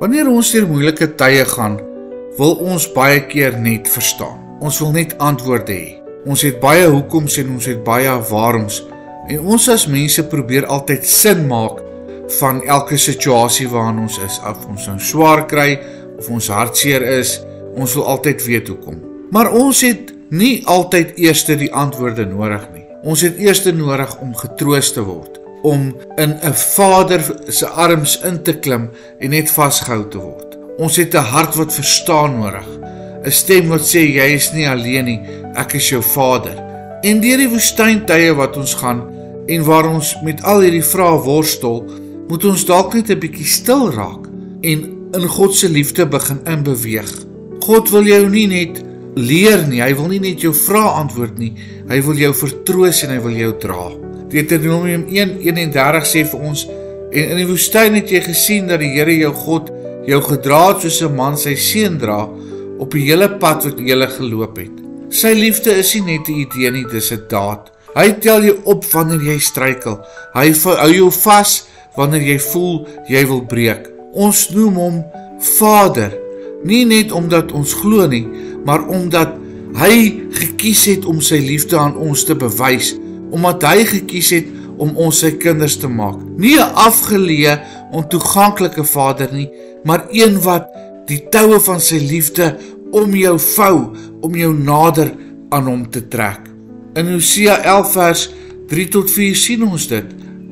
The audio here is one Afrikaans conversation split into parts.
Wanneer ons deur moeilike tye gaan, wil ons baie keer net verstaan. Ons wil net antwoorde hê. Ons het baie hoekoms en ons het baie waaroms. En ons as mense probeer altyd sin maak van elke situasie waarin ons is. Of ons nou swaar kry, of ons hartseer is, ons wil altyd weet hoekom. Maar ons het nie altyd eers die antwoorde nodig nie. Ons het eers nodig om getroos te word, om in 'n Vader se arms in te klim en net vasgehou te word. Ons het 'n hart wat verstaan nodig, 'n stem wat sê jy is nie alleen nie, ek is jou Vader. En deur die woestyntye wat ons gaan en waar ons met al hierdie vrae worstel, moet ons dalk net 'n bietjie stil raak en in God se liefde begin inbeweeg. God wil jou nie net leer nie, hy wil nie net jou vrae antwoord nie, hy wil jou vertroos en hy wil jou dra. Deuteronomium 1:31 sê vir ons, en in die woestyn het jy gesien dat die Here jou God jou gedra het soos 'n man sy seun dra op die hele pad wat jy geloop het. Sy liefde is nie net 'n idee nie, dis 'n daad. Hy tel jou op wanneer jy struikel. Hy hou jou vas wanneer jy voel jy wil breek. Ons noem hom Vader, nie net omdat ons glo nie, maar omdat hy gekies het om sy liefde aan ons te bewys, omdat hy gekies het om ons sy kinders te maak. Nie 'n afgeleë, ontoeganklike Vader nie, maar een wat die toue van sy liefde om jou vou, om jou nader aan hom te trek. In Hosea 11 vers 3-4 sien ons dit.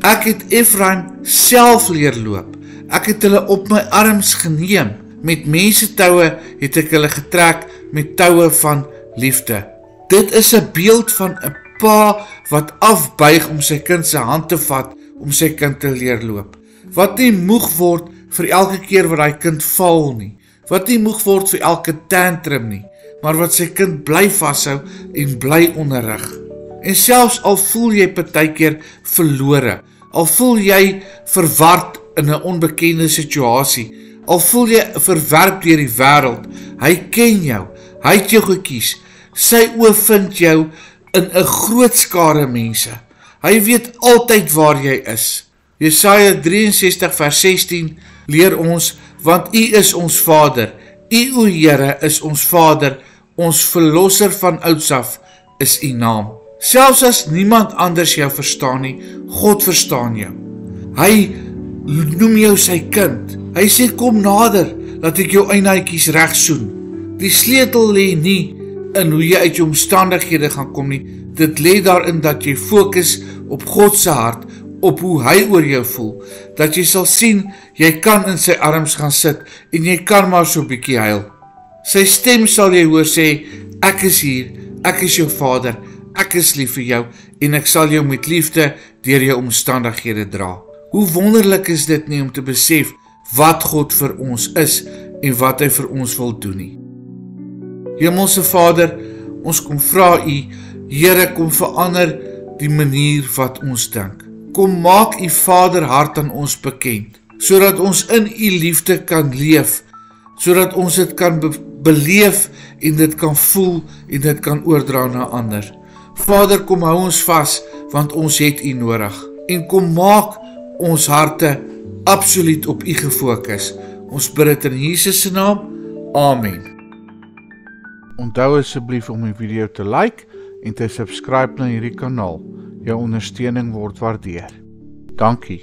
Ek het Efraim self leer loop. Ek het hulle op my arms geneem. Met mense toue het ek hulle getrek met toue van liefde. Dit is 'n beeld van 'n pa wat afbuig om sy kind se hand te vat, om sy kind te leer loop. Wat nie moeg word vir elke keer wat hy kind val nie. Wat nie moeg word vir elke tantrum nie, maar wat sy kind bly vashou en bly onderrig. En selfs al voel jy partykeer verlore, al voel jy verward in 'n onbekende situasie, al voel jy verwerp deur die wêreld, hy ken jou, hy het jou gekies. Sy oë vind jou in 'n groot skare mense. Hy weet altyd waar jy is. Jesaja 63 vers 16 leer ons, want U is ons Vader, U o Here is ons Vader, ons verlosser van ouds af is U naam. Selfs as niemand anders jou verstaan nie, God verstaan jou. Hy noem jou sy kind. Hy sê kom nader, laat ek jou eyenaatjies reg soen. Die sleutel lê nie in hoe jy uit jou omstandighede gaan kom nie. Dit lê daarin dat jy fokus op God se hart, op hoe hy oor jou voel, dat jy sal sien, jy kan in sy arms gaan sit, en jy kan maar so bietjie huil. Sy stem sal jy hoor sê, ek is hier, ek is jou Vader, ek is lief vir jou, en ek sal jou met liefde deur jou omstandighede dra. Hoe wonderlik is dit nie om te besef, wat God vir ons is, en wat hy vir ons wil doen nie. Hemelse Vader, ons kom vra U, Here, kom verander die manier wat ons dink. Kom maak U Vaderhart aan ons bekend, sodat ons in U liefde kan leef, sodat ons dit kan beleef en dit kan voel en dit kan oordra na ander. Vader, kom hou ons vas, want ons het U nodig. En kom maak ons harte absoluut op U gefokus. Ons bid dit in Jesus se naam. Amen. Onthou asseblief om die video te like en te subscribe na hierdie kanaal. Jou ondersteuning word waardeer. Dankie.